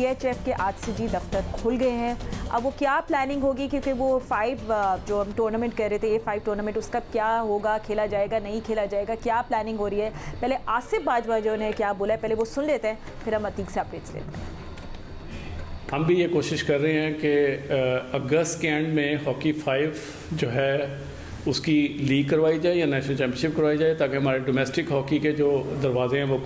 PHF के आज से जी दफ्तर खुल गए हैं। अब वो क्या प्लानिंग होगी, क्योंकि वो 5 जो हम टूर्नामेंट कह रहे थे, ये 5 टूर्नामेंट, उसका क्या होगा, खेला जाएगा नहीं खेला जाएगा, क्या प्लानिंग हो रही है। पहले आसिफ बाजवा जो ने क्या बोला है पहले वो सुन लेते हैं, फिर हम अतीक से अपडेट्स लेते हैं। हम भी ये कोशिश कर रहे हैं कि अगस्त के एंड में हॉकी 5 जो है उसकी लीग करवाई जाए या नेशनल चैम्पियनशिप करवाई जाए, ताकि हमारे डोमेस्टिक हॉकी के जो दरवाजे हैं वो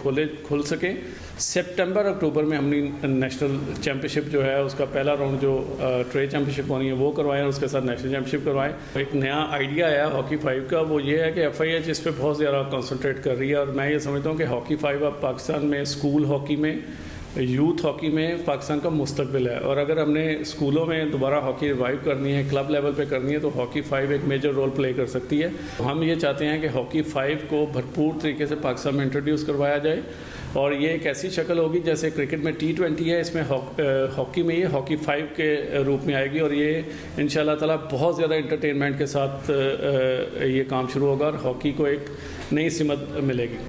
खुल सकें। सितंबर अक्टूबर में हमने नेशनल चैम्पियनशिप जो है उसका पहला राउंड जो ट्रेड चैम्पियनशिप होनी है वो करवाएं और उसके साथ नेशनल चैम्पियनशिप करवाएं। एक नया आइडिया आया हॉकी 5 का, वो ये है कि FIH इस पर बहुत ज़्यादा कंसंट्रेट कर रही है। और मैं ये समझता हूँ कि हॉकी 5 अब पाकिस्तान में स्कूल हॉकी में, यूथ हॉकी में पाकिस्तान का मुस्तकबिल है। और अगर हमने स्कूलों में दोबारा हॉकी रिवाइव करनी है, क्लब लेवल पे करनी है, तो हॉकी 5 एक मेजर रोल प्ले कर सकती है। हम ये चाहते हैं कि हॉकी 5 को भरपूर तरीके से पाकिस्तान में इंट्रोड्यूस करवाया जाए। और ये एक ऐसी शक्ल होगी जैसे क्रिकेट में T20 है, इसमें हॉकी में ये हॉकी 5 के रूप में आएगी। और ये इंशाल्लाह ताला बहुत ज़्यादा इंटरटेनमेंट के साथ ये काम शुरू होगा और हॉकी को एक नई सिमत मिलेगी।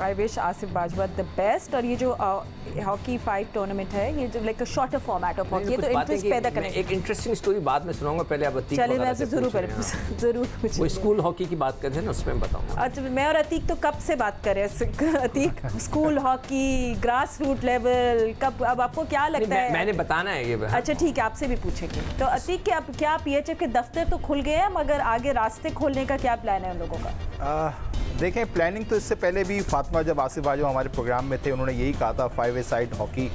I wish Asif Bajwa the best. और ये जो हॉकी 5 टूर्नामेंट है, ये जो like shorter format of hockey, तो इंटरेस्ट पैदा करें। एक इंटरेस्टिंग स्टोरी बाद में सुनाऊंगा, पहले अब अतीक चलिए मैं जरूर करें, जरूर वो स्कूल हॉकी की बात करते हैं ना, उसमें बताऊंगा। अच्छा, मैं और अतीक तो कब से बात कर रहे हैं Ateeq, school hockey, grass root level, कब, अब आपको क्या लगता है? मैंने बताना है ये। अच्छा ठीक है, आपसे भी पूछेंगे। तो अतीक के अब क्या PHF के दफ्तर तो खुल गए हैं, मगर आगे रास्ते खोलने का क्या प्लान है उन लोगों का? देखें, प्लानिंग तो इससे पहले भी फातिमा जब आसिफ बाजवा हमारे प्रोग्राम में थे, उन्होंने यही कहा था 5-a-साइड हॉकी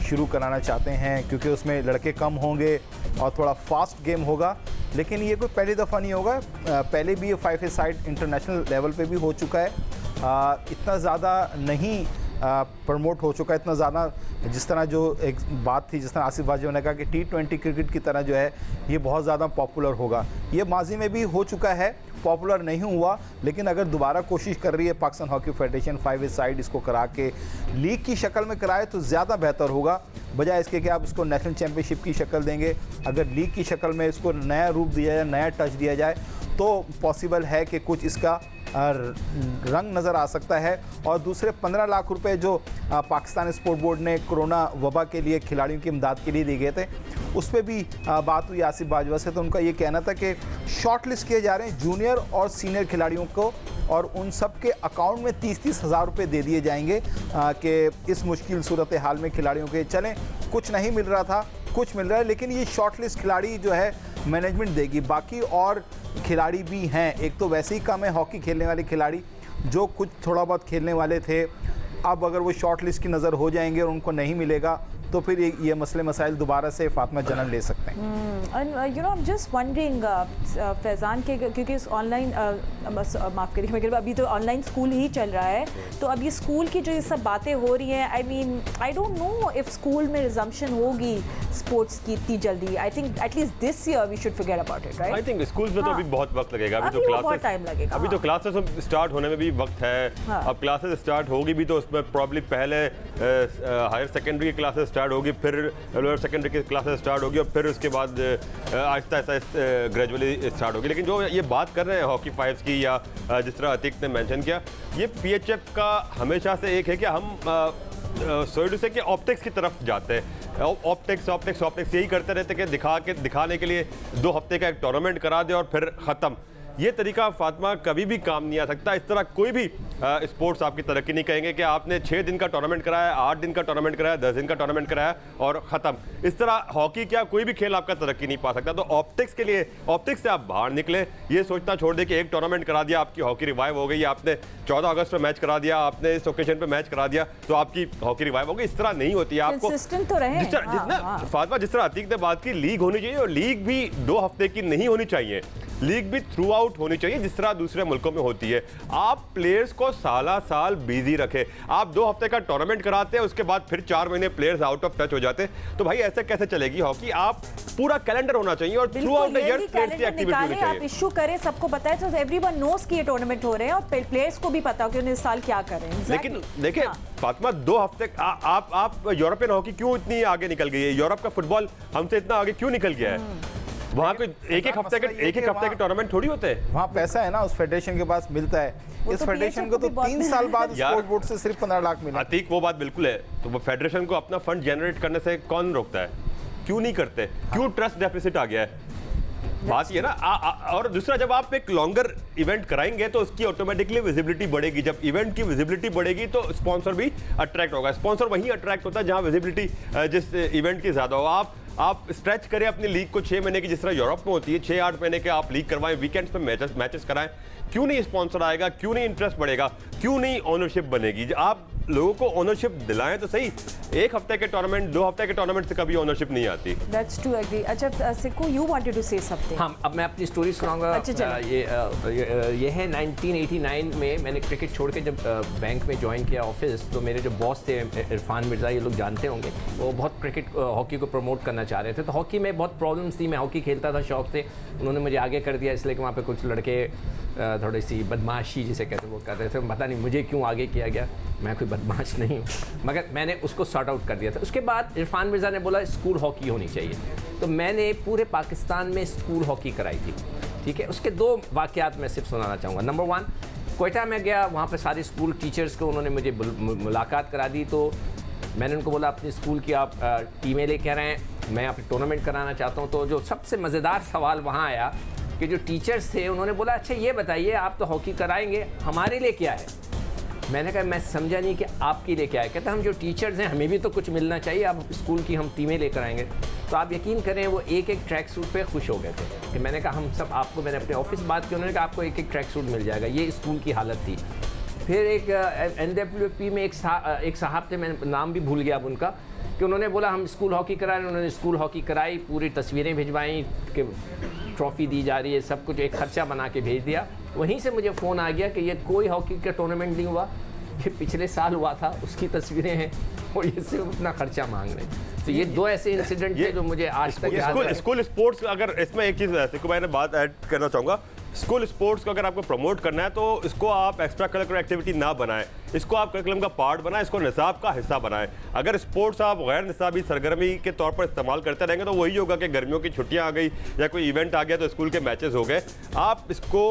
शुरू कराना चाहते हैं, क्योंकि उसमें लड़के कम होंगे और थोड़ा फास्ट गेम होगा। लेकिन ये कोई पहली दफ़ा नहीं होगा, पहले भी ये 5-a-साइड इंटरनेशनल लेवल पे भी हो चुका है। इतना ज़्यादा नहीं प्रमोट हो चुका है, इतना ज़्यादा जिस तरह जो एक बात थी, जिस तरह आसिफ बाजवा ने कहा कि T20 क्रिकेट की तरह जो है ये बहुत ज़्यादा पॉपुलर होगा, ये माजी में भी हो चुका है, पॉपुलर नहीं हुआ। लेकिन अगर दोबारा कोशिश कर रही है पाकिस्तान हॉकी फेडरेशन 5-a-साइड इसको करा के लीग की शक्ल में कराए तो ज़्यादा बेहतर होगा, बजाय इसके कि आप इसको नेशनल चैम्पियनशिप की शक्ल देंगे। अगर लीग की शक्ल में इसको नया रूप दिया जाए, नया टच दिया जाए, तो पॉसिबल है कि कुछ इसका रंग नज़र आ सकता है। और दूसरे 15 लाख रुपए जो पाकिस्तान स्पोर्ट बोर्ड ने कोरोना वबा के लिए खिलाड़ियों की इमदाद के लिए दिए गए थे, उस पर भी बात हुई आसिफ बाजवा से, तो उनका ये कहना था कि शॉर्ट लिस्ट किए जा रहे हैं जूनियर और सीनियर खिलाड़ियों को, और उन सब के अकाउंट में 30-30 हज़ार रुपये दे दिए जाएंगे कि इस मुश्किल सूरत हाल में खिलाड़ियों के चलें। कुछ नहीं मिल रहा था, कुछ मिल रहा है, लेकिन ये शॉर्ट लिस्ट खिलाड़ी जो है मैनेजमेंट देगी। बाकी और खिलाड़ी भी हैं, एक तो वैसे ही कम है हॉकी खेलने वाले खिलाड़ी, जो कुछ थोड़ा बहुत खेलने वाले थे, अब अगर वो शॉर्ट लिस्ट की नज़र हो जाएंगे और उनको नहीं मिलेगा तो फिर ये मसले मसाइल दोबारा से फातिमा जन्म ले सकते हैं। You know I am just wondering Faizan के, क्योंकि ऑनलाइन माफ़ करिए मगर अभी तो ऑनलाइन स्कूल ही चल रहा है, तो अब ये स्कूल की जो ये सब बातें हो रही हैं, I mean I don't know if school में रिजम्पशन होगी स्पोर्ट्स की इतनी जल्दी। I think at least this year we should forget about it, right? I think schools में तो अभी बहुत वक्त लगेगा, अभी तो क्लासेस टाइम लगेगा, अभी तो क्लासेस स्टार्ट होने में भी वक्त है। अब क्लासेस स्टार्ट होगी भी तो उसमें प्रॉब्ली पहले हायर सेकेंडरी की क्लासेस स्टार्ट होगी, फिर लोअर सेकेंडरी की क्लासेस स्टार्ट होगी और फिर उसके बाद आहिस्ता आहिस्ता ग्रेजुअली स्टार्ट होगी। लेकिन जो ये बात कर रहे हैं हॉकी 5 की, या जिस तरह अतीक ने मेंशन किया, ये PHF का हमेशा से एक है कि हम सोइड से कि ऑप्टिक्स की तरफ जाते हैं, ऑप्टिक्स यही करते रहते कि दिखाने के लिए 2 हफ्ते का एक टूर्नामेंट करा दे और फिर ख़त्म। ये तरीका फातिमा कभी भी काम नहीं आ सकता। इस तरह कोई भी स्पोर्ट्स आपकी तरक्की नहीं कहेंगे कि आपने 6 दिन का टूर्नामेंट कराया, 8 दिन का टूर्नामेंट कराया, 10 दिन का टूर्नामेंट कराया और ख़त्म। इस तरह हॉकी क्या कोई भी खेल आपका तरक्की नहीं पा सकता। तो ऑप्टिक्स के लिए, ऑप्टिक्स से आप बाहर निकले, ये सोचना छोड़ दे कि एक टूर्नामेंट करा दिया आपकी हॉकी रिवाइव हो गई, आपने 14 अगस्त पर मैच करा दिया, आपने इस ओकेजन पर मैच करा दिया तो आपकी हॉकी रिवाइव हो गई। इस तरह नहीं होती है। आपको जितना फातिमा, जिस तरह अतीक ने बात की, लीग होनी चाहिए और लीग भी 2 हफ्ते की नहीं होनी चाहिए, लीग भी थ्रू आउट होनी चाहिए जिस तरह दूसरे मुल्कों में होती है। आप प्लेयर्स को साल बिजी रखें। आप 2 हफ्ते का टूर्नामेंट कराते हैं, उसके बाद फिर 4 महीने प्लेयर्स आउट ऑफ टच हो जाते हैं, तो भाई ऐसे कैसे चलेगी हॉकी? आप पूरा कैलेंडर होना चाहिए और through out the year players की एक्टिविटी होनी चाहिए। आप इशू करें, सबको बताएं तो एवरीवन नोस कि ये टूर्नामेंट हो रहे हैं और प्लेयर्स को भी पता हो कि उन्हें इस साल क्या कर रहे हैं। लेकिन देखिए फातिमा, 2 हफ्ते आप यूरोपियन हॉकी क्यों इतनी आगे निकल गई है? यूरोप का फुटबॉल हमसे इतना आगे क्यों निकल गया है? वहाँ कोई एक एक हफ्ते के टूर्नामेंट थोड़ी होते हैं। वहाँ पैसा है ना उस फेडरेशन के पास मिलता है। वो इस तो फेडरेशन को तो PHF को भी 3 साल बाद यार, स्पोर्ट बोर्ड से सिर्फ 15 लाख मिला। अतीक वो बात बिल्कुल है, तो वो फेडरेशन को अपना फंड जनरेट करने से कौन रोकता है? क्यों नहीं करते? क्यों ट्रस्ट डेफिसिट आ गया है? बात ये ना और दूसरा, जब आप एक लॉन्गर इवेंट कराएंगे तो उसकी ऑटोमेटिकली विजिबिलिटी बढ़ेगी। जब इवेंट की विजिबिलिटी बढ़ेगी तो स्पॉन्सर भी अट्रैक्ट होगा। स्पॉन्सर वहीं अट्रैक्ट होता है जहां विजिबिलिटी जिस इवेंट की ज्यादा हो। आप स्ट्रेच करें अपनी लीग को 6 महीने की, जिस तरह यूरोप में होती है 6-8 महीने के आप लीग करवाएं, वीकेंड्स पे मैचेस कराएं। क्यों नहीं स्पॉन्सर आएगा? क्यों नहीं इंटरेस्ट बढ़ेगा? क्यों नहीं ओनरशिप बनेगी? आप लोगों को ओनरशिप दिलाएं तो सही। 1 हफ्ते के टूर्नामेंट, 2 हफ्ते के टूर्नामेंट से कभी ओनरशिप नहीं आती। That's true, agree. अच्छा सिक्कू, you wanted to say something. हाँ, अब मैं अपनी स्टोरी सुनाऊंगा। अच्छा, चलो। ये है 1989 में मैंने क्रिकेट छोड़ के जब बैंक में ज्वाइन किया ऑफिस, तो मेरे जो बॉस थे इरफान मिर्ज़ा, ये लोग जानते होंगे, वो बहुत क्रिकेट हॉकी को प्रमोट करना चाह रहे थे। तो हॉकी में बहुत प्रॉब्लम्स थी, मैं हॉकी खेलता था शौक से, उन्होंने मुझे आगे कर दिया इसलिए कि वहाँ पे कुछ लड़के थोड़ी सी बदमाशी जिसे कहते हैं वो कर रहे थे। पता नहीं मुझे क्यों आगे किया गया, मैं कोई बदमाश नहीं हूँ, मगर मैंने उसको सॉर्ट आउट कर दिया था। उसके बाद इरफान मिर्ज़ा ने बोला स्कूल हॉकी होनी चाहिए, तो मैंने पूरे पाकिस्तान में स्कूल हॉकी कराई थी। ठीक है, उसके 2 वाक़यात मैं सिर्फ सुनाना चाहूँगा। नंबर 1, कोयटा में गया, वहाँ पे सारे स्कूल टीचर्स को उन्होंने मुझे मुलाकात करा दी। तो मैंने उनको बोला अपनी स्कूल की आप टीमें लेके आ रहे हैं, मैं आप टूर्नामेंट कराना चाहता हूँ। तो जो सबसे मज़ेदार सवाल वहाँ आया कि जो टीचर्स थे उन्होंने बोला अच्छा ये बताइए, आप तो हॉकी कराएंगे, हमारे लिए क्या है? मैंने कहा मैं समझा नहीं कि आपके लिए क्या है। कहते हम जो टीचर्स हैं हमें भी तो कुछ मिलना चाहिए, आप स्कूल की हम टीमें लेकर आएंगे। तो आप यकीन करें वो एक ट्रैक सूट पे खुश हो गए थे कि मैंने कहा हम सब आपको, मैंने अपने ऑफिस बात की, उन्होंने कहा आपको एक ट्रैक सूट मिल जाएगा। ये स्कूल की हालत थी। फिर एक NWP में एक साहब थे, मैं नाम भी भूल गया अब उनका, कि उन्होंने बोला हम स्कूल हॉकी करा रहे हैं। उन्होंने स्कूल हॉकी कराई, पूरी तस्वीरें भिजवाई कि ट्रॉफ़ी दी जा रही है, सब कुछ एक खर्चा बना के भेज दिया। वहीं से मुझे फ़ोन आ गया कि ये कोई हॉकी का टूर्नामेंट नहीं हुआ, ये पिछले साल हुआ था, उसकी तस्वीरें हैं और ये सिर्फ अपना खर्चा मांग रहे हैं। तो ये 2 ऐसे इंसिडेंट थे जो मुझे आज तक याद है। स्कूल स्पोर्ट्स, अगर इसमें एक चीज़ सिक्कू भाई ने बात ऐड करना चाहूँगा, स्कूल स्पोर्ट्स को अगर आपको प्रमोट करना है तो इसको आप एक्स्ट्रा करिकुलर एक्टिविटी ना बनाएं, इसको आप करिकुलम का पार्ट बनाएं, इसको निसाब का हिस्सा बनाएं। अगर स्पोर्ट्स आप गैर निसाबी सरगर्मी के तौर पर इस्तेमाल करते रहेंगे तो वही होगा कि गर्मियों की छुट्टियां आ गई या कोई इवेंट आ गया तो स्कूल के मैचेस हो गए। आप इसको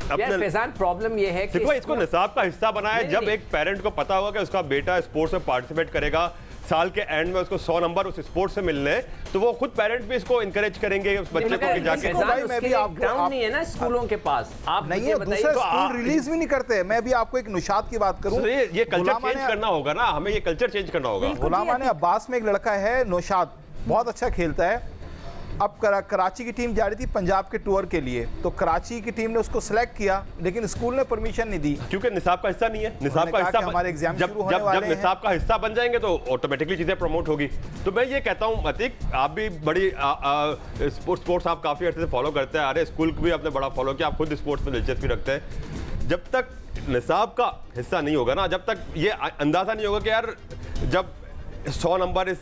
फैजान प्रॉब्लम ये है कि इसको निसाब का हिस्सा बनाएं। जब एक पेरेंट को पता होगा कि उसका बेटा स्पोर्ट्स में पार्टिसिपेट करेगा, साल के एंड में उसको 100 नंबर उस स्पोर्ट्स से मिलने, तो वो खुद पेरेंट भी इसको इनकरेज करेंगे उस बच्चे को कि जाके। मैं भी आपको ग्राउंड नहीं है ना स्कूलों के पास, आप नहीं है, दूसरा स्कूल रिलीज भी नहीं करते। मैं भी आपको एक नुशात की बात करूं, ये कल्चर चेंज करना होगा ना, हमें ये कल्चर चेंज करना होगा। गुलामा ने अब्बास में एक लड़का है नौशाद, बहुत अच्छा खेलता है। अब कराची की टीम जा रही थी पंजाब के टूर के लिए, तो कराची की टीम ने उसको सिलेक्ट किया लेकिन स्कूल ने परमिशन नहीं दी क्योंकि निसाब का हिस्सा नहीं है। निसाब का हिस्सा हमारे एग्जाम जब निसाब का हिस्सा बन जाएंगे तो ऑटोमेटिकली चीजें प्रमोट होगी। तो मैं ये कहता हूँ अतीक, आप भी बड़ी स्पोर्ट्स आप काफी अर्से से फॉलो करते हैं, अरे स्कूल को भी आपने बड़ा फॉलो किया, आप खुद स्पोर्ट्स में दिलचस्पी रखते हैं। जब तक निसाब का हिस्सा नहीं होगा ना, जब तक ये अंदाजा नहीं होगा कि यार जब 100 नंबर इस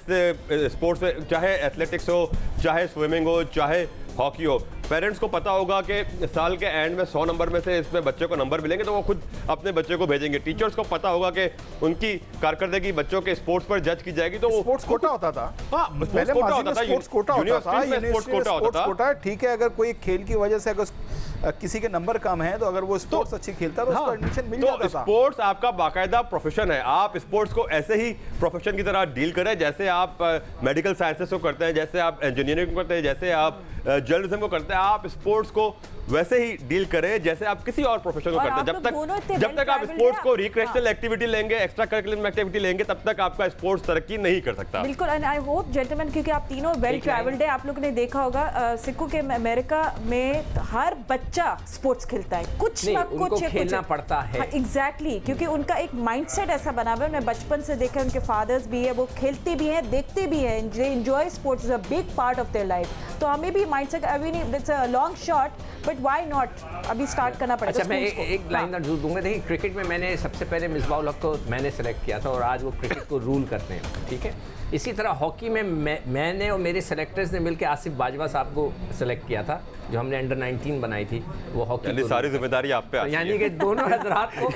स्पोर्ट्स में, चाहे एथलेटिक्स हो, चाहे स्विमिंग हो, चाहे हॉकी हो, पेरेंट्स को पता होगा कि साल के एंड में 100 नंबर में से इसमें बच्चे को नंबर मिलेंगे तो वो खुद अपने बच्चे को भेजेंगे। टीचर्स को पता होगा कि उनकी कारकर्दगी बच्चों के स्पोर्ट्स पर जज की जाएगी, तो वो स्पोर्ट्स कोटा होता था। हाँ, पहले कोटा होता था, स्पोर्ट्स कोटा होता था, स्पोर्ट्स कोटा होता था। ठीक है, अगर कोई खेल की वजह से अगर किसी के नंबर कम है तो अगर वो स्पोर्ट्स अच्छी खेलता है तो उसको एडमिशन मिल जाता था। स्पोर्ट्स आपका बाकायदा प्रोफेशन है, आप स्पोर्ट्स को ऐसे ही प्रोफेशन की तरह डील करें जैसे आप मेडिकल साइंसेस को करते हैं, जैसे आप इंजीनियरिंग को करते हैं, जैसे आप जर्नलिज्म को करते हैं। आप स्पोर्ट्स को वैसे ही डील करें जैसे आप किसी और प्रोफेशन को करते हैं। जब तक आप स्पोर्ट्स को रिक्रिएशनल एक्टिविटी लेंगे, एक्स्ट्रा करिकुलर एक्टिविटी लेंगे, तब तक आपका स्पोर्ट्स तरक्की नहीं कर सकता। बिल्कुल, एंड आई होप जेंटलमैन, क्योंकि आप तीनों वेल ट्रैवल्ड है, आप लोगों ने देखा होगा सिक्कू के अमेरिका में हर बच्चा स्पोर्ट्स खेलता है, कुछ ना कुछ खेलना पड़ता है। एग्जैक्टली, क्योंकि उनका एक माइंडसेट ऐसा बना हुआ है। मैं बचपन से देखा, उनके फादर्स भी है, वो खेलते भी हैं, देखते भी हैं, they enjoy sports, is a big part of their life. तो हमें भी mindset, I mean it's a long shot, but why not अभी स्टार्ट करना पड़ेगा। अच्छा, मैं schools को। एक लाइन जरूर दूंगा। देखिए, क्रिकेट में मैंने सबसे पहले मिसबाह-उल हक को मैंने सेलेक्ट किया था और आज वो क्रिकेट को रूल करते हैं, ठीक है। इसी तरह हॉकी में मैंने और मेरे सेलेक्टर्स ने मिलकर आसिफ बाजवा साहब को सेलेक्ट किया था, जो हमने अंडर 19 बनाई थी, वो हॉकी यानी सारी जिम्मेदारी आप पे आती है। यानी कि दोनों हजरात को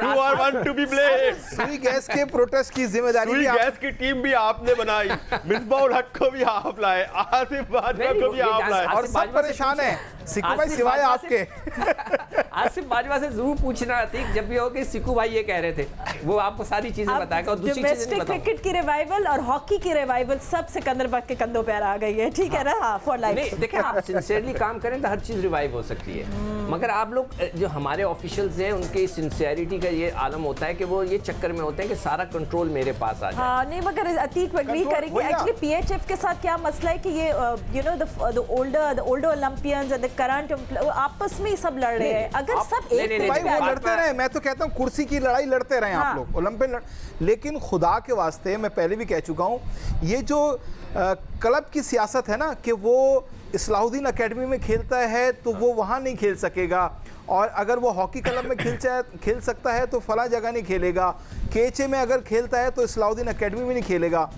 You are one to be blamed। सुई गैस के प्रोटेस्ट की जिम्मेदारी सुई भी आप गैस की टीम भी आपने बनाई, मिसबाह-उल हक को भी आप लाए, आसिफ बाजवा को भी आप लाए। और सब परेशान है सिक्कू भाई सिवाय आपके। आसिफ बाजवा से जरूर पूछना अतीक, जब भी हो कि सिक्कू भाई ये कह रहे थे, वो आपको सारी चीजें बताएगा और दूसरी चीजें नहीं डोमेस्टिक बताऊंगा। क्रिकेट की रिवाइवल और हॉकी की रिवाइवल सब सिकंदर बट के कंधों पे आ गई है, ठीक है ना। हाँ, फॉर लाइफ। नहीं, देखिए, आप सिंसियरली काम करें तो हर चीज़ रिवाइव हो सकती है, मगर आप लोग जो हमारे ऑफिशियल्स हैं उनके सिंसियरिटी का ये आलम होता है कि वो ये चक्कर में होते हैं कि सारा कंट्रोल मेरे पास आ जाए। हाँ, नहीं, मगर अतीक एग्री Control करेंगे। वही ना। एक्चुअली पीएचएफ के साथ क्या मसला है कि ये you know the older Olympians and the current आपस में ही सब लड़ रहे हैं। अगर सब नहीं, एक नहीं, पिच भाई पे वो आ जाए- लड़ते रहे, मैं तो कहता हूँ कुर्सी की लड़ाई लड़ते रहे हाँ। आप लोग ओलंपिक लेकिन खुदा के वास्ते मैं पहले भी कह चुका हूँ, ये जो क्लब की सियासत है ना कि वो इस्लाहुद्दीन एकेडमी में खेलता है तो वो वहाँ नहीं खेल सकेगा, और अगर वो हॉकी क्लब में खेल सकता है तो फला जगह नहीं खेलेगा, केचे में अगर खेलता है तो इस्लाहुद्दीन एकेडमी में नहीं खेलेगा।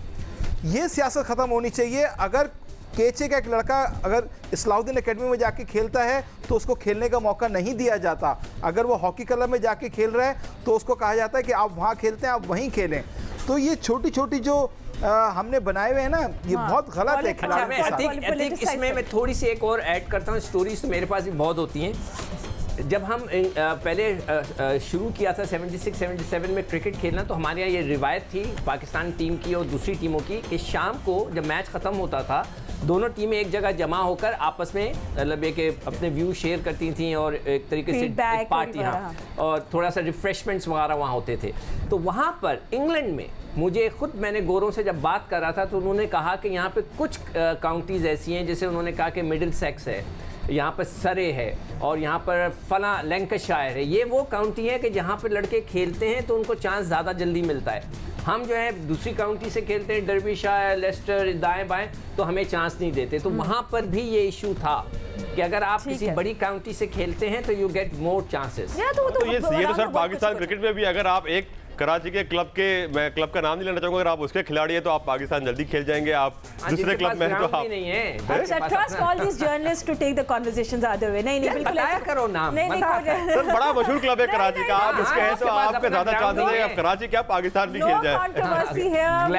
ये सियासत ख़त्म होनी चाहिए। अगर केचे का एक लड़का अगर इस्लाहुद्दीन एकेडमी में जाके खेलता है तो उसको खेलने का मौका नहीं दिया जाता। अगर वो हॉकी क्लब में जाके खेल रहा है तो उसको कहा जाता है कि आप वहाँ खेलते हैं, आप वहीं खेलें। तो ये छोटी छोटी जो हमने बनाए हुए हैं ना, ये बहुत गलत है Politics- अच्छा, खिलाड़ियों मैं के साथ। अतीक इसमें मैं थोड़ी सी एक और ऐड करता हूँ। स्टोरीज तो मेरे पास भी बहुत होती हैं। जब हम पहले शुरू किया था 76-77 में क्रिकेट खेलना, तो हमारे यहाँ ये रिवायत थी पाकिस्तान टीम की और दूसरी टीमों की कि शाम को जब मैच ख़त्म होता था, दोनों टीमें एक जगह जमा होकर आपस में मतलब एक अपने व्यू शेयर करती थी और एक तरीके से Feedback एक पार्टी, वगैरह। हाँ, और थोड़ा सा रिफ्रेशमेंट्स वगैरह वहाँ होते थे। तो वहाँ पर इंग्लैंड में मुझे खुद, मैंने गोरों से जब बात कर रहा था तो उन्होंने कहा कि यहाँ पे कुछ काउंटीज़ ऐसी हैं, जैसे उन्होंने कहा कि मिडिल सेक्स है, यहाँ पर सरे है, और यहाँ पर फला लैंकाशायर है। ये वो काउंटी है कि जहाँ पर लड़के खेलते हैं तो उनको चांस ज़्यादा जल्दी मिलता है। हम जो है दूसरी काउंटी से खेलते हैं, डर्बीशायर, लेस्टर, दाएं बाएं, तो हमें चांस नहीं देते। तो वहाँ पर भी ये इशू था कि अगर आप ठीक किसी है। बड़ी काउंटी से खेलते हैं तो यू गेट मोर चांसेस। तो ये तो सर पाकिस्तान क्रिकेट में भी अगर आप एक कराची के क्लब के, मैं क्लब का नाम नहीं लेना चाहूंगा, अगर आप उसके खिलाड़ी हैं तो आप पाकिस्तान जल्दी खेल जाएंगे। आप दूसरे क्लब में हैं तो आप नहीं है। अच्छा, trust all these journalists to take the conversations other way। नहीं, यार, बिल्कुल बताया ऐसा- करो नाम, नहीं, मजा आता है। सर बड़ा मशहूर क्लब है कराची का, आप नहीं, उसके हैं तो आपके पास आपके अपना ज्यादा ground चांसेस है है। आप कराची क्या पाकिस्तान भी No खेल जाए। controversy here।